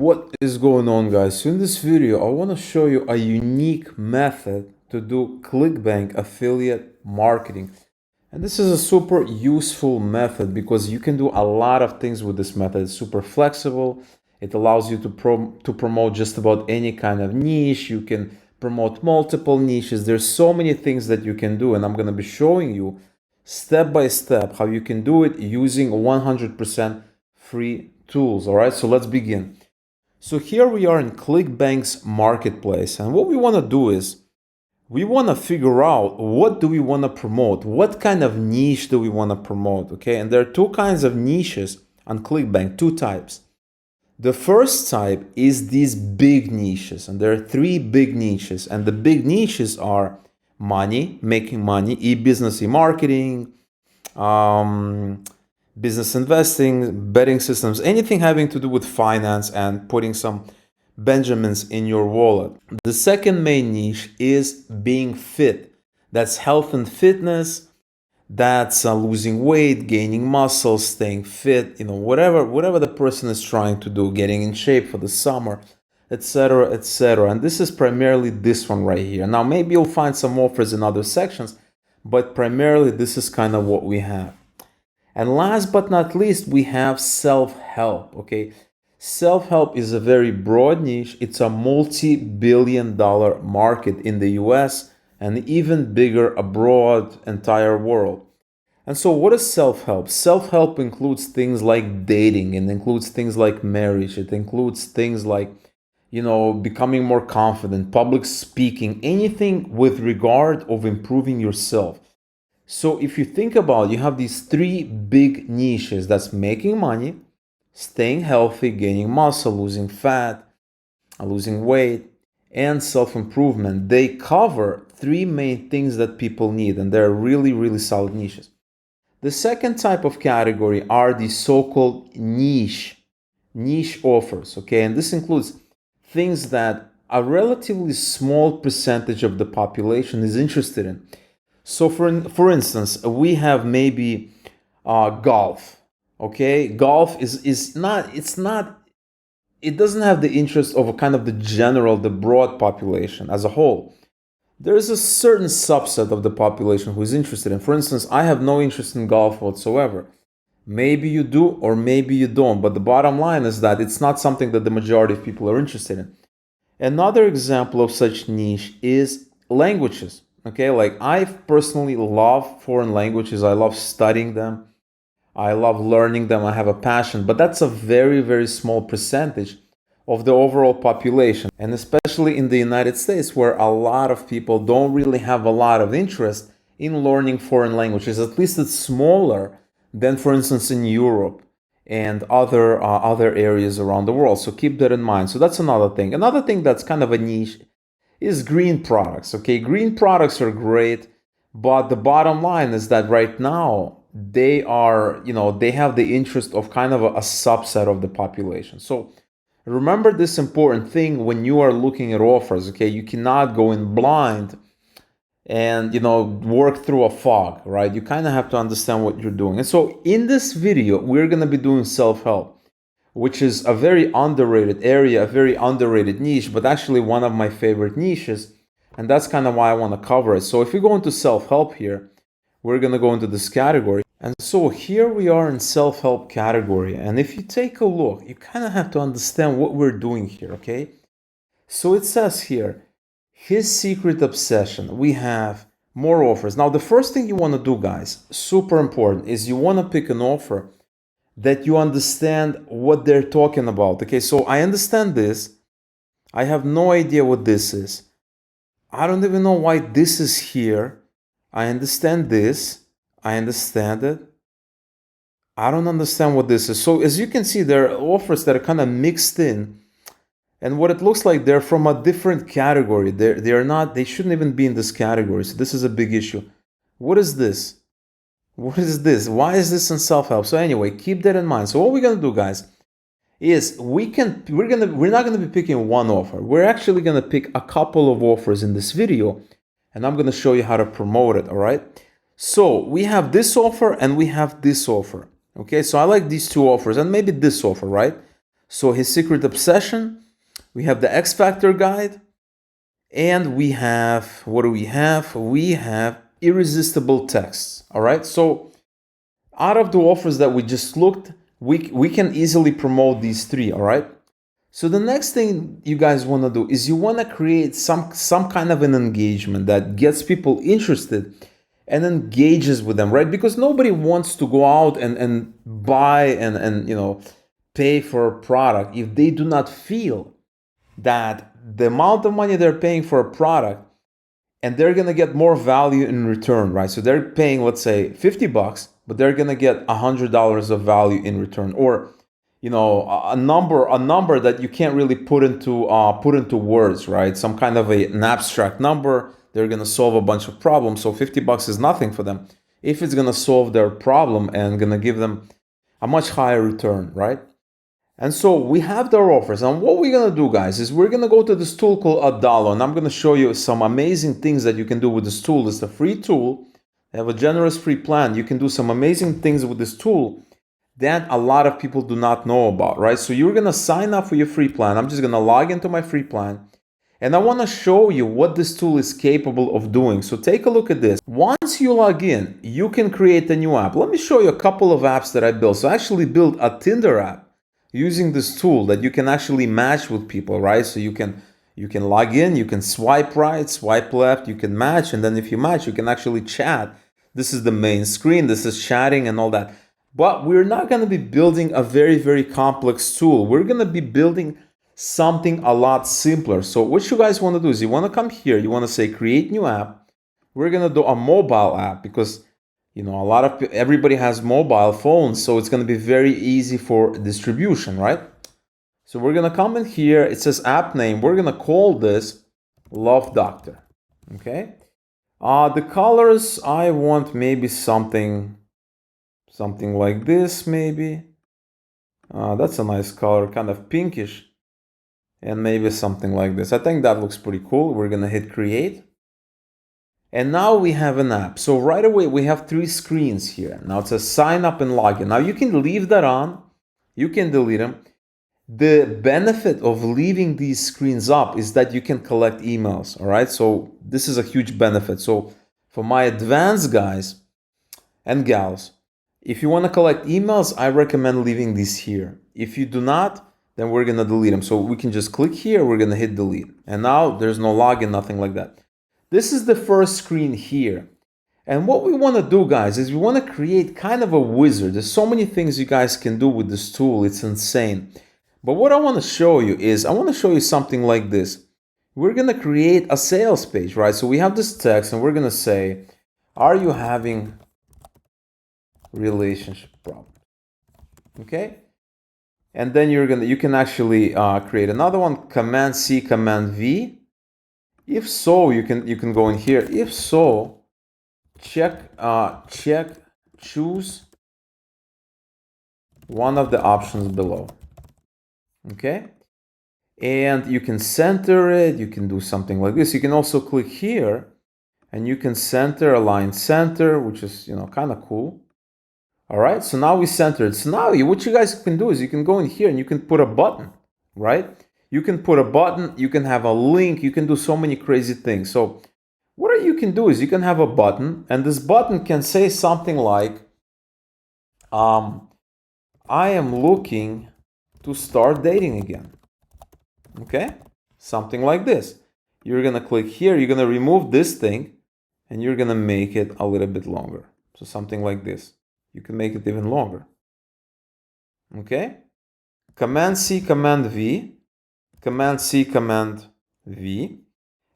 What is going on, guys? So in this video I want to show you a unique method to do ClickBank affiliate marketing. And this is a super useful method because you can do a lot of things with this method. It's super flexible. It allows you to promote just about any kind of niche. You can promote multiple niches. There's so many things that you can do, and I'm going to be showing you step by step how you can do it using 100% free tools. All right, so let's begin. So here we are in ClickBank's marketplace, and what we want to do is we want to figure out what do we want to promote, what kind of niche do we want to promote, okay? And there are two kinds of niches on ClickBank, two types. The first type is these big niches, and there are three big niches, and the big niches are money, making money, e-business, e-marketing, business investing, betting systems, anything having to do with finance and putting some Benjamins in your wallet. The second main niche is being fit. That's health and fitness. That's losing weight, gaining muscle, staying fit, whatever the person is trying to do, getting in shape for the summer, etc., etc. And this is primarily this one right here. Now, maybe you'll find some offers in other sections, but primarily this is kind of what we have. And last but not least, we have self-help, okay? Self-help is a very broad niche. It's a multi-billion-dollar market in the US and even bigger abroad, entire world. And so what is self-help? Self-help includes things like dating, and includes things like marriage. It includes things like, becoming more confident, public speaking, anything with regard of improving yourself. So if you think about it, you have these three big niches. That's making money, staying healthy, gaining muscle, losing fat, losing weight, and self-improvement. They cover three main things that people need, and they're really, really solid niches. The second type of category are the so-called niche offers, okay? And this includes things that a relatively small percentage of the population is interested in. So for instance, we have maybe golf. Okay, golf it doesn't have the interest of a kind of the broad population as a whole. There is a certain subset of the population who is interested in. For instance, I have no interest in golf whatsoever. Maybe you do, or maybe you don't. But the bottom line is that it's not something that the majority of people are interested in. Another example of such niche is languages. Okay, like I personally love foreign languages. I love studying them. I love learning them. I have a passion, but that's a very, very small percentage of the overall population. And especially in the United States, where a lot of people don't really have a lot of interest in learning foreign languages. At least it's smaller than, for instance, in Europe and other areas around the world. So keep that in mind. So that's another thing. Another thing that's kind of a niche is green products. Okay, green products are great, but the bottom line is that right now they have the interest of kind of a subset of the population. So remember this important thing when you are looking at offers. Okay, you cannot go in blind and work through a fog, right? You kind of have to understand what you're doing. And so in this video, we're going to be doing self-help, which is a very underrated area, a very underrated niche, but actually one of my favorite niches. And that's kind of why I want to cover it. So if you go into self-help here, we're going to go into this category. And so here we are in self-help category. And if you take a look, you kind of have to understand what we're doing here, okay? So it says here, his secret obsession. We have more offers. Now, the first thing you want to do, guys, super important, is you want to pick an offer that you understand what they're talking about. Okay, so I understand this. I have no idea what this is. I don't even know why this is here. I understand this. I understand it. I don't understand what this is. So as you can see, there are offers that are kind of mixed in. And what it looks like, they're from a different category. They shouldn't even be in this category. So this is a big issue. What is this? What is this? Why is this in self-help? So anyway, keep that in mind. So what we're gonna do, guys, is we're not gonna be picking one offer. We're actually gonna pick a couple of offers in this video, and I'm gonna show you how to promote it. All right. So we have this offer and we have this offer. Okay, so I like these two offers and maybe this offer, right? So his secret obsession, we have the X Factor guide, and we have, what do we have? We have irresistible texts. All right. So out of the offers that we just looked, we can easily promote these three. All right. So the next thing you guys want to do is you want to create some kind of an engagement that gets people interested and engages with them, right? Because nobody wants to go out and buy and pay for a product if they do not feel that the amount of money they're paying for a product and they're going to get more value in return, right? So they're paying, let's say, $50, but they're going to get $100 of value in return, or a number that you can't really put into words, right? Some kind of an abstract number. They're going to solve a bunch of problems. So $50 is nothing for them if it's going to solve their problem and going to give them a much higher return, right? And so we have their offers. And what we're going to do, guys, is we're going to go to this tool called Adalo. And I'm going to show you some amazing things that you can do with this tool. It's a free tool. They have a generous free plan. You can do some amazing things with this tool that a lot of people do not know about, right? So you're going to sign up for your free plan. I'm just going to log into my free plan. And I want to show you what this tool is capable of doing. So take a look at this. Once you log in, you can create a new app. Let me show you a couple of apps that I built. So I actually built a Tinder app using this tool that you can actually match with people, right? So you can log in, you can swipe right, swipe left, you can match, and then if you match, you can actually chat. This is the main screen, this is chatting and all that. But we're not going to be building a very, very complex tool. We're going to be building something a lot simpler. So what you guys want to do is you want to come here, you want to say create new app. We're going to do a mobile app because everybody has mobile phones, so it's going to be very easy for distribution, right? So we're going to come in here. It says app name. We're going to call this Love Doctor. Okay. The colors, I want maybe something like this, maybe. That's a nice color, kind of pinkish. And maybe something like this. I think that looks pretty cool. We're going to hit create. And now we have an app. So right away, we have three screens here. Now it says sign up and login. Now you can leave that on. You can delete them. The benefit of leaving these screens up is that you can collect emails. All right. So this is a huge benefit. So for my advanced guys and gals, if you want to collect emails, I recommend leaving these here. If you do not, then we're going to delete them. So we can just click here. We're going to hit delete. And now there's no login, nothing like that. This is the first screen here. And what we want to do, guys, is we want to create kind of a wizard. There's so many things you guys can do with this tool. It's insane. But what I want to show you is, I want to show you something like this. We're going to create a sales page, right? So we have this text and we're going to say, are you having relationship problems? Okay. And then you can actually create another one, Command C, Command V. If so, you can go in here. If so, choose one of the options below. Okay. And you can center it. You can do something like this. You can also click here and you can align center, which is, kind of cool. All right. So now we centered. So now what you guys can do is you can go in here and you can put a button, right? You can put a button, you can have a link, you can do so many crazy things. So what you can do is you can have a button, and this button can say something like, I am looking to start dating again. Okay? Something like this. You're going to click here, you're going to remove this thing, and you're going to make it a little bit longer. So something like this. You can make it even longer. Okay? Command C, Command V. Command C, Command V.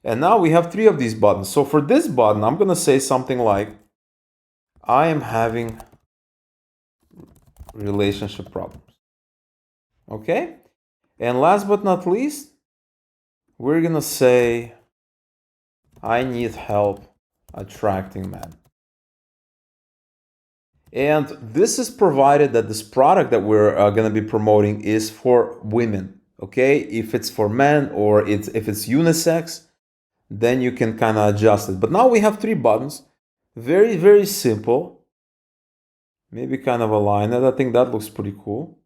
And now we have three of these buttons. So for this button, I'm going to say something like, I am having relationship problems. Okay? And last but not least, we're going to say, I need help attracting men. And this is provided that this product that we're going to be promoting is for women. Okay, if it's for men or if it's unisex, then you can kind of adjust it. But now we have three buttons, very, very simple. Maybe kind of align it. I think that looks pretty cool.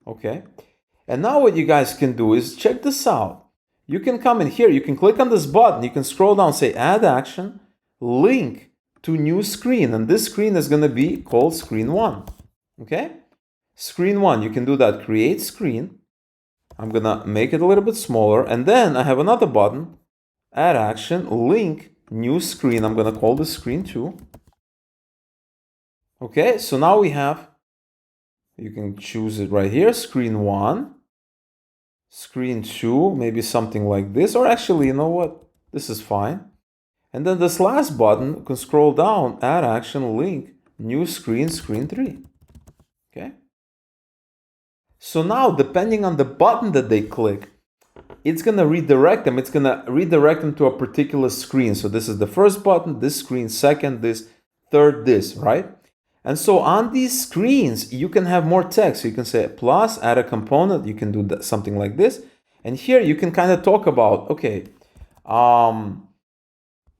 Okay, And now what you guys can do is check this out. You can come in here, you can click on this button, you can scroll down, say add action, link to new screen. And this screen is going to be called screen 1. Okay? Screen 1, you can do that, create screen. I'm going to make it a little bit smaller. And then I have another button, add action, link, new screen. I'm going to call this screen 2. Okay, so now we have, you can choose it right here, screen 1, screen 2, maybe something like this, or actually, you know what, this is fine. And then this last button, you can scroll down, add action, link, new screen, screen 3. Okay. So now, depending on the button that they click, it's going to redirect them. It's going to redirect them to a particular screen. So this is the first button, this screen, second, this, third, this, right? And so on these screens, you can have more text. So you can say plus, add a component. You can do something like this. And here you can kind of talk about, okay,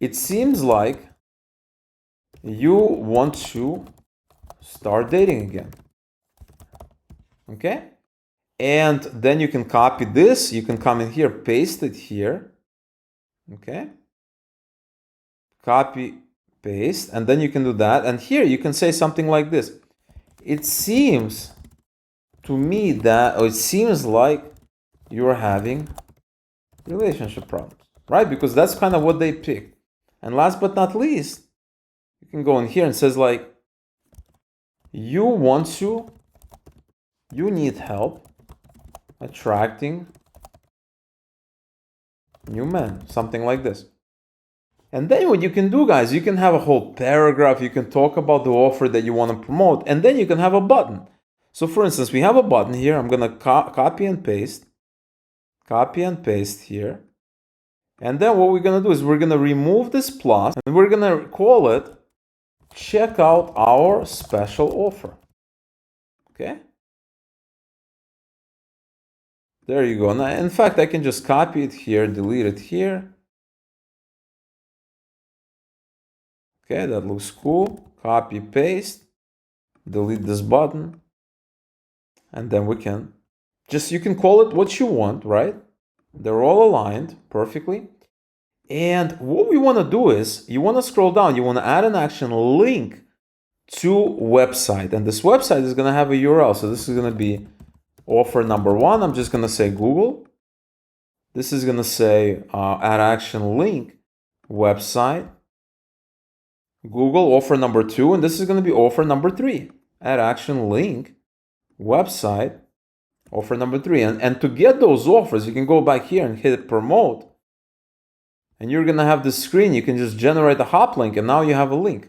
it seems like you want to start dating again. Okay? And then you can copy this. You can come in here, paste it here. Okay? Copy, paste, and then you can do that. And here you can say something like this. It seems to me that, or it seems like you're having relationship problems, right? Because that's kind of what they picked. And last but not least, you can go in here and says like, you need help attracting new men, something like this. And then what you can do, guys, you can have a whole paragraph. You can talk about the offer that you want to promote, and then you can have a button. So for instance, we have a button here. I'm going to copy and paste here. And then what we're going to do is we're going to remove this plus, and we're going to call it check out our special offer. Okay? There you go. Now, in fact, I can just copy it here, delete it here. Okay, that looks cool. Copy, paste, delete this button. And then we can you can call it what you want, right? They're all aligned perfectly. And what we want to do is, you want to scroll down, you want to add an action link to website. And this website is going to have a URL. So this is going to be offer number 1. I'm just going to say Google. This is going to say add action link website. Google offer number 2, and this is going to be offer number 3. Add action link website offer number 3. And to get those offers, you can go back here and hit promote. And you're going to have this screen. You can just generate a hop link, and now you have a link.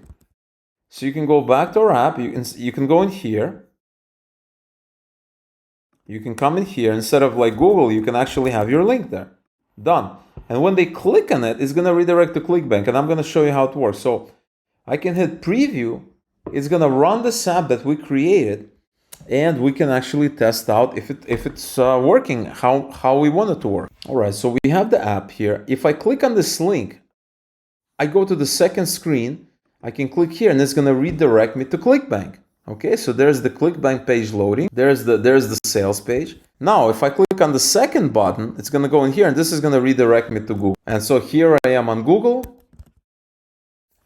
So you can go back to our app. You can go in here. You can come in here. Instead of like Google, you can actually have your link there. Done. And when they click on it, it's going to redirect to ClickBank. And I'm going to show you how it works. So I can hit preview. It's going to run this app that we created. And we can actually test out if it's working how we want it to work. All right, so we have the app here. If I click on this link, I go to the second screen. I can click here, and it's going to redirect me to ClickBank. Okay, so there's the ClickBank page loading. There's the sales page. Now, if I click on the second button, it's going to go in here, and this is going to redirect me to Google. And so here I am on Google.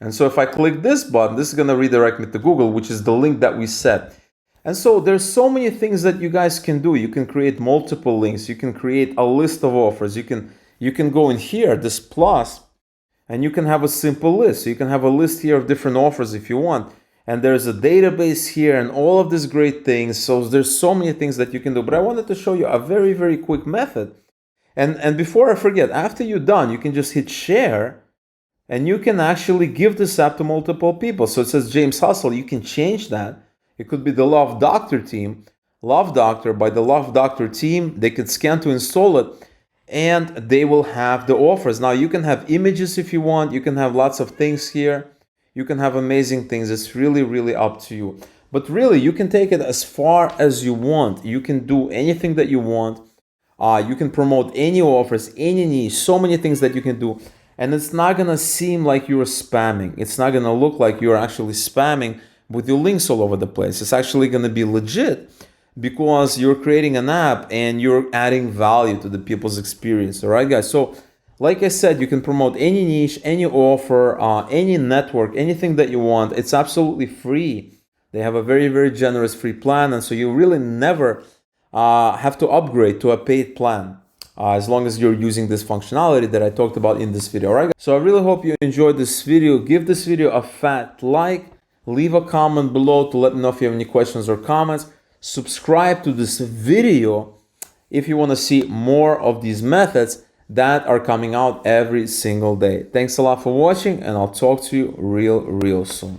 And so if I click this button, this is going to redirect me to Google, which is the link that we set. And so there's so many things that you guys can do. You can create multiple links. You can create a list of offers. You can go in here, this plus, and you can have a simple list. So you can have a list here of different offers if you want. And there's a database here and all of these great things. So there's so many things that you can do. But I wanted to show you a very, very quick method. And before I forget, after you're done, you can just hit share. And you can actually give this app to multiple people. So it says James Hustle. You can change that. It could be the Love Doctor team. Love Doctor, by the Love Doctor team, they can scan to install it, and they will have the offers. Now, you can have images if you want. You can have lots of things here. You can have amazing things. It's really, really up to you. But really, you can take it as far as you want. You can do anything that you want. You can promote any offers, any niche, so many things that you can do. And it's not going to seem like you're spamming. It's not going to look like you're actually spamming with your links all over the place. It's actually going to be legit. because you're creating an app and you're adding value to the people's experience. All right, guys. So, like I said, you can promote any niche, any offer, any network, anything that you want. It's absolutely free. They have a very, very generous free plan, and so you really never have to upgrade to a paid plan. As long as you're using this functionality that I talked about in this video. All right, guys? So I really hope you enjoyed this video. Give this video a fat like, leave a comment below to let me know if you have any questions or comments. Subscribe to this video if you want to see more of these methods that are coming out every single day. Thanks a lot for watching, and I'll talk to you real soon.